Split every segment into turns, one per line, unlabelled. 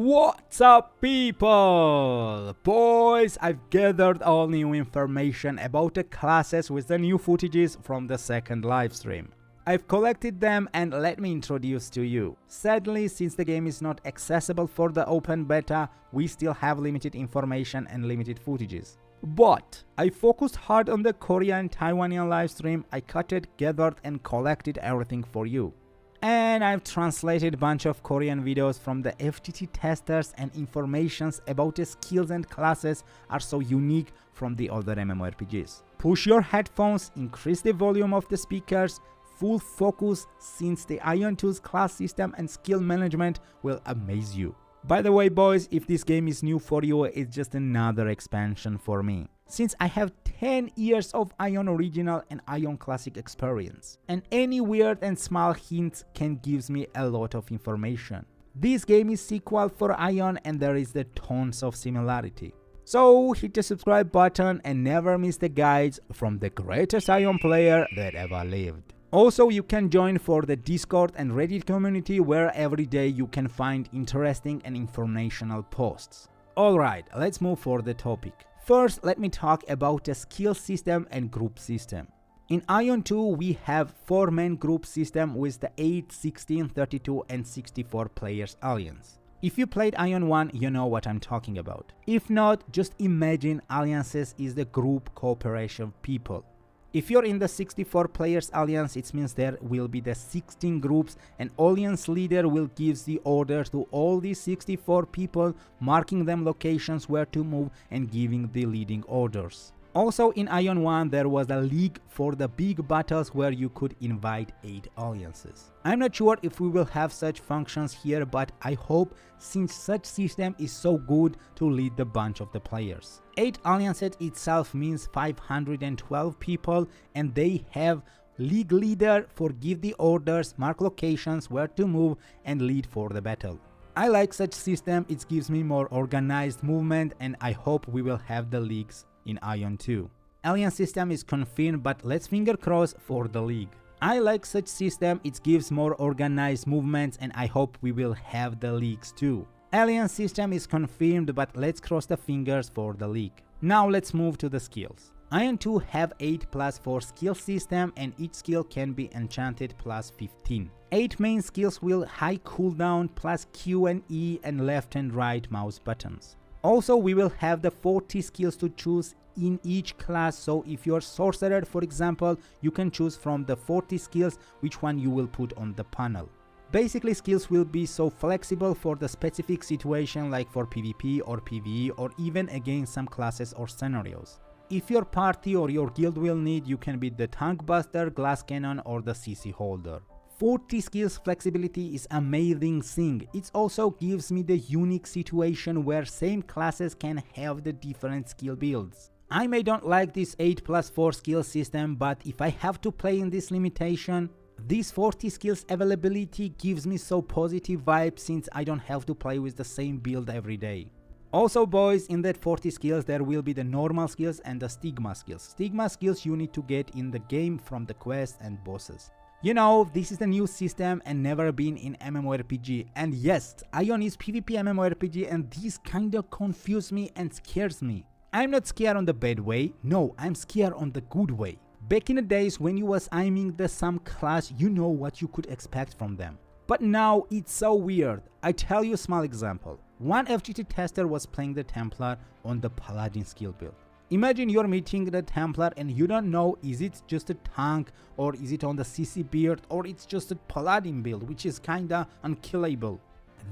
What's up, people? Boys, I've gathered all new information about the classes with the new footages from the second livestream. I've collected them and let me introduce to you. Sadly, since the game is not accessible for the open beta, we still have limited information and limited footages. But I focused hard on the Korea and Taiwanian livestream. I cutted, gathered and collected everything for you. And I've translated a bunch of Korean videos from the FTT testers, and informations about the skills and classes are so unique from the other MMORPGs. Push your headphones, increase the volume of the speakers, full focus, since the AION2's class system and skill management will amaze you. By the way, boys, if this game is new for you, it's just another expansion for me, since I have 10 years of AION original and AION classic experience, and any weird and small hints can give me a lot of information. This game is sequel for AION and there is the tons of similarity. So hit the subscribe button and never miss the guides from the greatest AION player that ever lived. Also, you can join for the Discord and Reddit community, where every day you can find interesting and informational posts. Alright, let's move for the topic. First, let me talk about the skill system and group system. In AION2, we have 4 main group system with the 8, 16, 32 and 64 players alliance. If you played AION 1, you know what I'm talking about. If not, just imagine alliances is the group cooperation of people. If you're in the 64 players alliance, it means there will be the 16 groups, and alliance leader will give the orders to all these 64 people, marking them locations where to move and giving the leading orders. Also in AION 1 there was a league for the big battles where you could invite 8 alliances. I'm not sure if we will have such functions here, but I hope, since such system is so good to lead the bunch of the players. 8 alliances itself means 512 people, and they have league leader for give the orders, mark locations where to move and lead for the battle. I like such system, it gives me more organized movement, and I hope we will have the leagues in AION 2. Alliance system is confirmed, but let's finger cross for the league. I like such system, it gives more organized movements, and I hope we will have the leagues too. Alliance system is confirmed, but let's cross the fingers for the league. Now let's move to the skills. AION 2 have 8+4 skill system, and each skill can be enchanted plus 15. 8 main skills will high cooldown plus Q and E and left and right mouse buttons. Also, we will have the 40 skills to choose in each class, so if you're Sorcerer, for example, you can choose from the 40 skills which one you will put on the panel. Basically, skills will be so flexible for the specific situation, like for PvP or PvE, or even against some classes or scenarios. If your party or your guild will need, you can be the tank buster, glass cannon or the CC holder. 40 skills flexibility is amazing thing. It also gives me the unique situation where same classes can have the different skill builds. I may don't like this 8+4 skill system, but if I have to play in this limitation, this 40 skills availability gives me so positive vibes, since I don't have to play with the same build every day. Also, boys, in that 40 skills there will be the normal skills and the stigma skills. Stigma skills you need to get in the game from the quests and bosses. You know, this is the new system and never been in MMORPG, and yes, AION is PvP MMORPG, and this kinda confuse me and scares me. I'm not scared on the bad way, no, I'm scared on the good way. Back in the days when you was aiming the some class, you know what you could expect from them. But now it's so weird. I tell you a small example. One FGT tester was playing the Templar on the Paladin skill build. Imagine you're meeting the Templar and you don't know, is it just a tank, or is it on the CC build, or it's just a Paladin build which is kinda unkillable.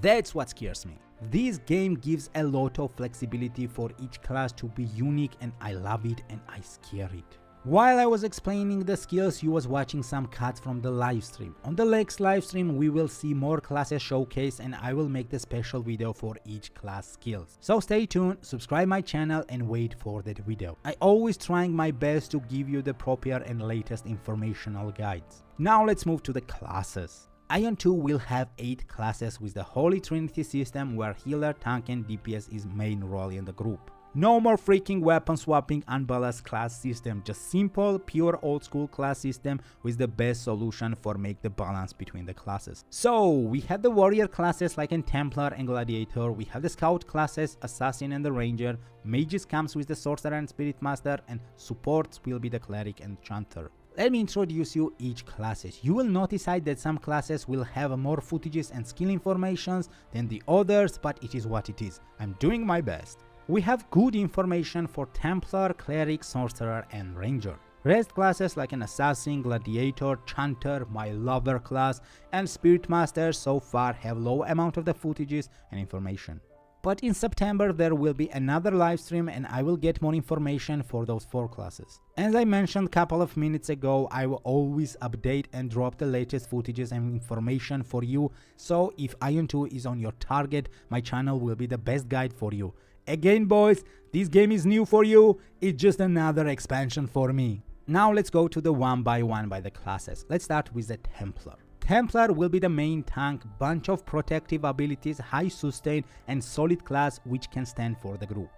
That's what scares me. This game gives a lot of flexibility for each class to be unique, and I love it and I scare it. While I was explaining the skills, you was watching some cuts from the live stream. On the next live stream we will see more classes showcase, and I will make the special video for each class skills. So stay tuned, subscribe my channel and wait for that video. I always trying my best to give you the proper and latest informational guides. Now let's move to the classes. AION 2 will have 8 classes with the Holy Trinity system, where healer, tank and DPS is main role in the group. No more freaking weapon swapping unbalanced class system, just simple, pure old school class system with the best solution for make the balance between the classes. So we have the warrior classes like in Templar and Gladiator, we have the scout classes, Assassin and the Ranger, mages comes with the Sorcerer and Spiritmaster, and supports will be the Cleric and Chanter. Let me introduce you each classes. You will notice that some classes will have more footages and skill informations than the others, but it is what it is. I'm doing my best. We have good information for Templar, Cleric, Sorcerer and Ranger. Rest classes like an Assassin, Gladiator, Chanter, my lover class and Spiritmaster so far have low amount of the footages and information. But in September there will be another live stream and I will get more information for those 4 classes. As I mentioned a couple of minutes ago, I will always update and drop the latest footages and information for you, so if AION2 is on your target, my channel will be the best guide for you. Again boys, this game is new for you, it's just another expansion for me. Now let's go to the one by the classes. Let's start with the Templar. Templar will be the main tank, bunch of protective abilities, high sustain and solid class which can stand for the group.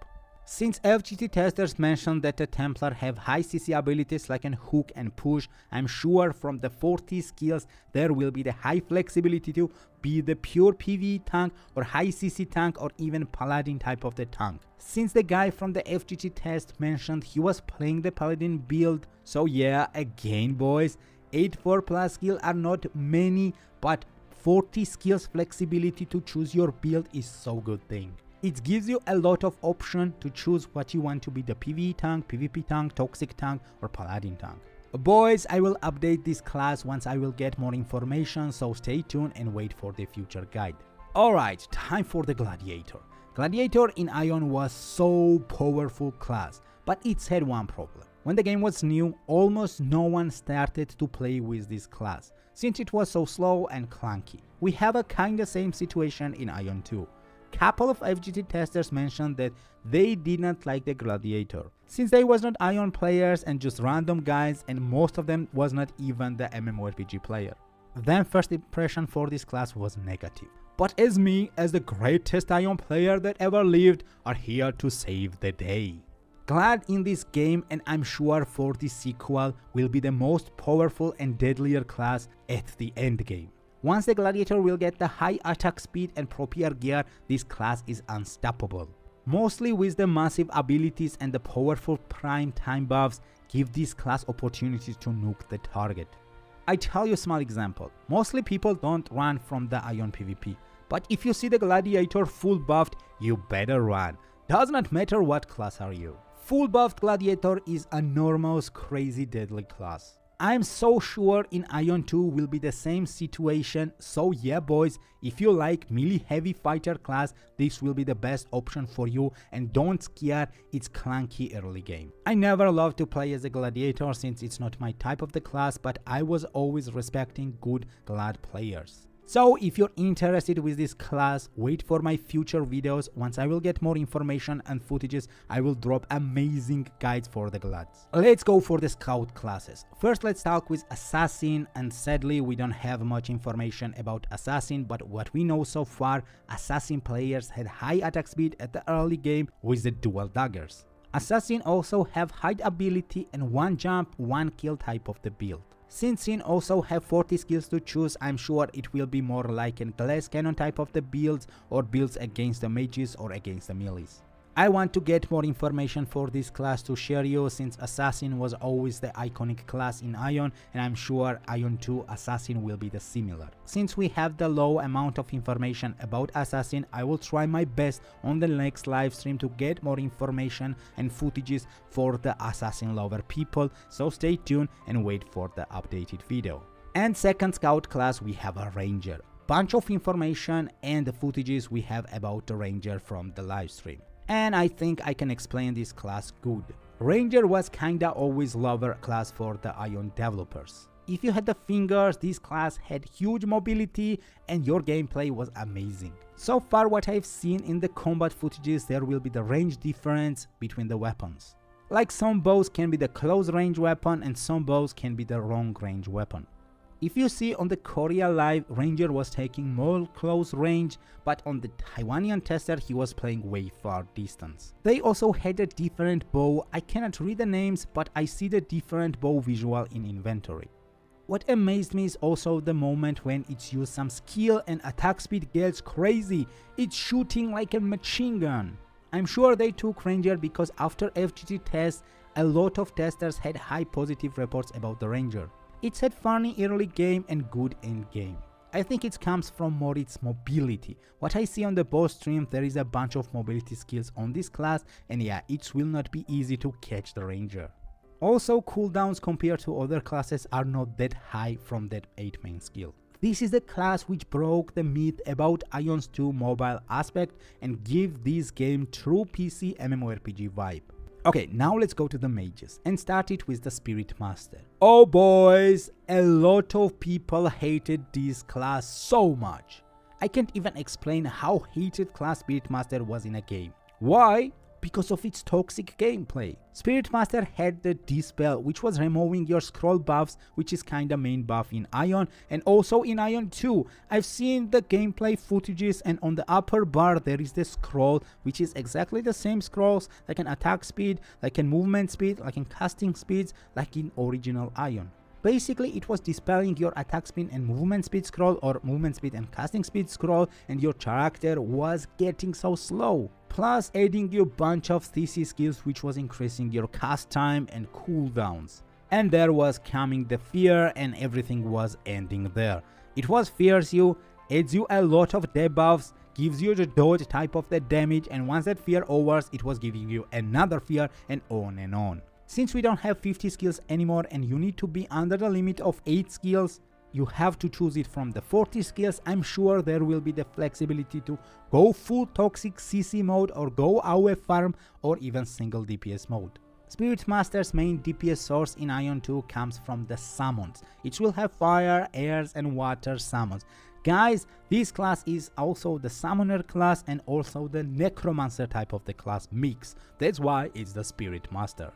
Since FGT testers mentioned that the Templar have high CC abilities like an hook and push, I'm sure from the 40 skills there will be the high flexibility to be the pure PvE tank or high CC tank or even paladin type of the tank. Since the guy from the FGT test mentioned he was playing the paladin build, so yeah, again boys, 8-4 plus skill are not many, but 40 skills flexibility to choose your build is so good thing. It gives you a lot of option to choose what you want to be, the PvE tank, PvP tank, toxic tank or paladin tank. Boys, I will update this class once I will get more information, so stay tuned and wait for the future guide. Alright, time for the Gladiator. Gladiator in AION was so powerful class, but it's had one problem. When the game was new, almost no one started to play with this class, since it was so slow and clunky. We have a kinda same situation in AION2. Couple of FGT testers mentioned that they didn't like the Gladiator, since they was not AION players and just random guys, and most of them was not even the MMORPG player. Then first impression for this class was negative. But as me, as the greatest AION player that ever lived, are here to save the day. Glad in this game, and I'm sure for this sequel will be the most powerful and deadlier class at the end game. Once the Gladiator will get the high attack speed and proper gear, this class is unstoppable. Mostly with the massive abilities and the powerful prime time buffs give this class opportunities to nuke the target. I tell you a small example, mostly people don't run from the AION PvP, but if you see the Gladiator full buffed, you better run. Does not matter what class are you. Full buffed Gladiator is a enormous crazy deadly class. I'm so sure in AION2 will be the same situation, so yeah boys, if you like melee heavy fighter class, this will be the best option for you, and don't scare its clunky early game. I never loved to play as a Gladiator since it's not my type of the class, but I was always respecting good Glad players. So if you're interested with this class, wait for my future videos. Once I will get more information and footages, I will drop amazing guides for the Glads. Let's go for the scout classes. First let's talk with Assassin, and sadly we don't have much information about Assassin, but what we know so far, Assassin players had high attack speed at the early game with the dual daggers. Assassin also have high ability and one jump, one kill type of the build. Since Sin also have 40 skills to choose, I'm sure it will be more like a glass cannon type of the builds or builds against the mages or against the melees. I want to get more information for this class to share you, since Assassin was always the iconic class in AION, and I'm sure AION2 Assassin will be the similar. Since we have the low amount of information about Assassin, I will try my best on the next live stream to get more information and footages for the Assassin lover people, so stay tuned and wait for the updated video. And second scout class we have a Ranger. Bunch of information and the footages we have about the Ranger from the live stream. And I think I can explain this class good. Ranger was kinda always lover class for the AION developers. If you had the fingers, this class had huge mobility and your gameplay was amazing. So far what I've seen in the combat footages, there will be the range difference between the weapons. Like some bows can be the close range weapon and some bows can be the long range weapon. If you see on the Korea live, Ranger was taking more close range, but on the Taiwanian tester he was playing way far distance. They also had a different bow. I cannot read the names, but I see the different bow visual in inventory. What amazed me is also the moment when it's used some skill and attack speed gets crazy. It's shooting like a machine gun. I'm sure they took Ranger because after FGT tests, a lot of testers had high positive reports about the Ranger. It's had funny early game and good end game. I think it comes from more its mobility. What I see on the boss stream, there is a bunch of mobility skills on this class, and yeah, it will not be easy to catch the Ranger. Also, cooldowns compared to other classes are not that high from that 8 main skill. This is the class which broke the myth about AION's 2 mobile aspect and give this game true PC MMORPG vibe. Okay, now let's go to the mages and start it with the Spiritmaster. Oh boys, a lot of people hated this class so much. I can't even explain how hated class Spiritmaster was in a game. Why? Because of its toxic gameplay. Spiritmaster had the Dispel, which was removing your scroll buffs, which is kinda main buff in AION, and also in AION2. I've seen the gameplay footages, and on the upper bar there is the scroll, which is exactly the same scrolls, like an attack speed, like in movement speed, like in casting speeds, like in original AION. Basically, it was dispelling your attack speed and movement speed scroll, or movement speed and casting speed scroll, and your character was getting so slow. Plus adding you a bunch of CC skills which was increasing your cast time and cooldowns. And there was coming the fear and everything was ending there. It was fears you, adds you a lot of debuffs, gives you the dodge type of the damage, and once that fear overs, it was giving you another fear and on and on. Since we don't have 50 skills anymore and you need to be under the limit of 8 skills, you have to choose it from the 40 skills. I'm sure there will be the flexibility to go full toxic CC mode or go AoE farm or even single DPS mode. Spiritmaster's main DPS source in AION2 comes from the summons. It will have fire, airs and water summons. Guys, this class is also the summoner class and also the necromancer type of the class mix. That's why it's the Spiritmaster.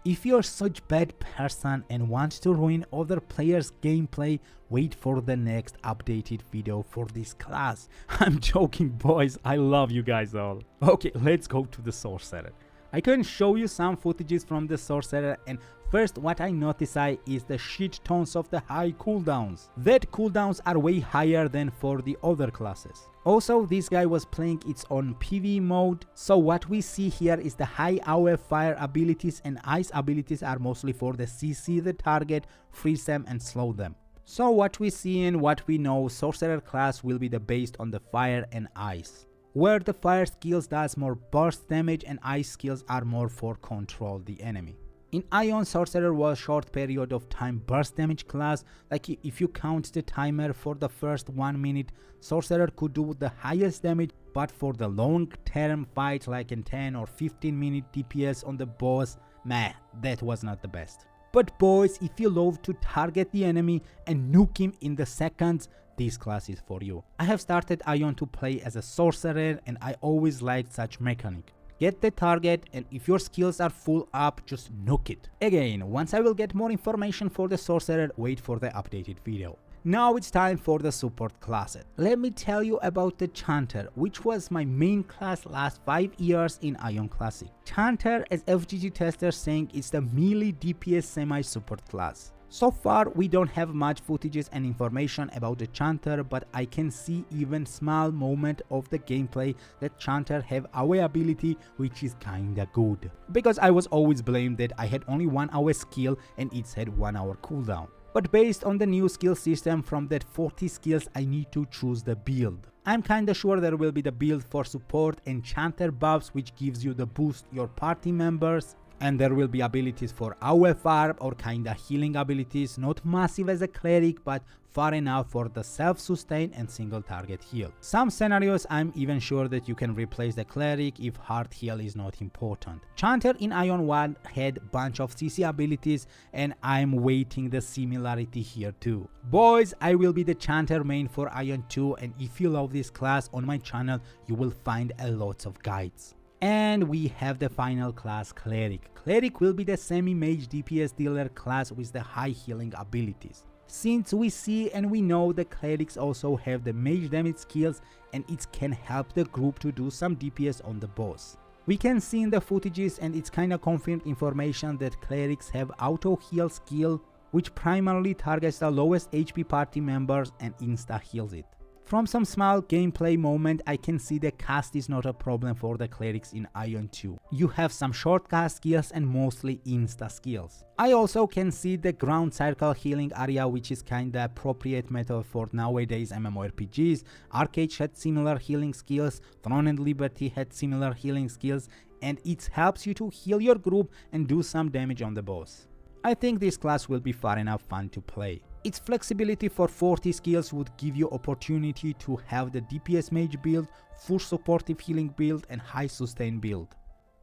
If you're such bad person and want to ruin other players' gameplay, wait for the next updated video for this class. I'm joking boys, I love you guys all. Okay, let's go to the Sorcerer. I can show you some footages from the Sorcerer, and first what I notice is the shit tons of the high cooldowns. That cooldowns are way higher than for the other classes. Also, this guy was playing its own PvE mode, so what we see here is the high AoE fire abilities and ice abilities are mostly for the CC the target, freeze them and slow them. So what we see and what we know, Sorcerer class will be based on the fire and ice, where the fire skills does more burst damage and ice skills are more for control the enemy. In AION, Sorcerer was short period of time burst damage class, like if you count the timer for the first 1 minute, Sorcerer could do the highest damage, but for the long term fight like in 10 or 15 minute DPS on the boss, meh, that was not the best. But boys, if you love to target the enemy and nuke him in the seconds, this class is for you. I have started AION to play as a Sorcerer and I always liked such mechanic. Get the target and if your skills are full up, just nuke it. Again, once I will get more information for the Sorcerer, wait for the updated video. Now it's time for the support classes. Let me tell you about the Chanter, which was my main class last 5 years in AION Classic. Chanter, as FGG testers saying, it's the melee DPS semi-support class. So far, we don't have much footages and information about the Chanter, but I can see even small moment of the gameplay that Chanter have AoE ability, which is kinda good. Because I was always blamed that I had only 1 AoE skill and it's had 1 hour cooldown. But based on the new skill system, from that 40 skills I need to choose the build. I'm kinda sure there will be the build for support and Chanter buffs, which gives you the boost your party members. And there will be abilities for AoE farm or kinda healing abilities, not massive as a Cleric, but far enough for the self-sustain and single target heal. Some scenarios I'm even sure that you can replace the Cleric if hard heal is not important. Chanter in AION 1 had bunch of CC abilities and I'm waiting the similarity here too. Boys, I will be the Chanter main for AION 2 and if you love this class on my channel, you will find a lot of guides. And we have the final class, Cleric. Cleric will be the semi-mage DPS dealer class with the high healing abilities. since we see and we know the clerics also have the mage damage skills and it can help the group to do some DPS on the boss. We can see in the footages and it's kinda confirmed information that clerics have auto heal skill which primarily targets the lowest HP party members and insta heals it. From some small gameplay moment, I can see the cast is not a problem for the clerics in AION2. You have some short cast skills and mostly insta skills. I also can see the ground circle healing area, which is kinda appropriate method for nowadays MMORPGs. Arcade had similar healing skills, Throne and Liberty had similar healing skills, and it helps you to heal your group and do some damage on the boss. I think this class will be far enough fun to play. Its flexibility for 40 skills would give you opportunity to have the DPS mage build, full supportive healing build and high sustain build.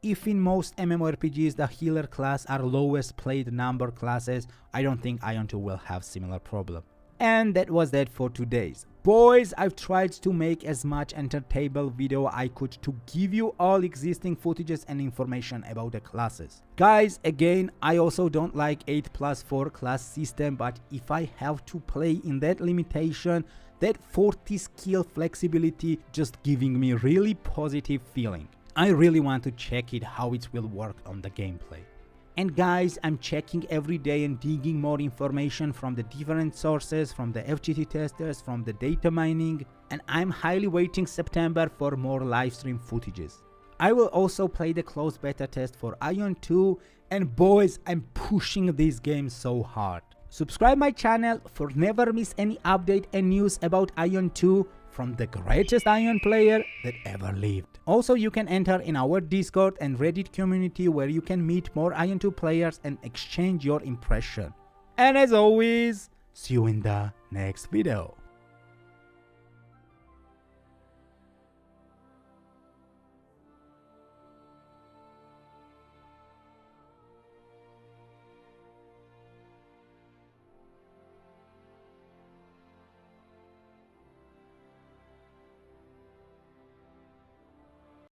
If in most MMORPGs the healer class are lowest played number classes, I don't think AION2 will have similar problem. And that was that for today's. Boys, I've tried to make as much entertainable video I could to give you all existing footages and information about the classes. Guys, again, I also don't like 8+4 class system, but if I have to play in that limitation, that 40 skill flexibility just giving me really positive feeling. I really want to check it how it will work on the gameplay. And guys, I'm checking every day and digging more information from the different sources, from the FGT testers, from the data mining, and I'm highly waiting September for more livestream footages. I will also play the closed beta test for AION2, and boys, I'm pushing this game so hard. Subscribe my channel for never miss any update and news about AION2 from the greatest AION player that ever lived. Also, you can enter in our Discord and Reddit community where you can meet more AION2 players and exchange your impression. And as always, see you in the next video.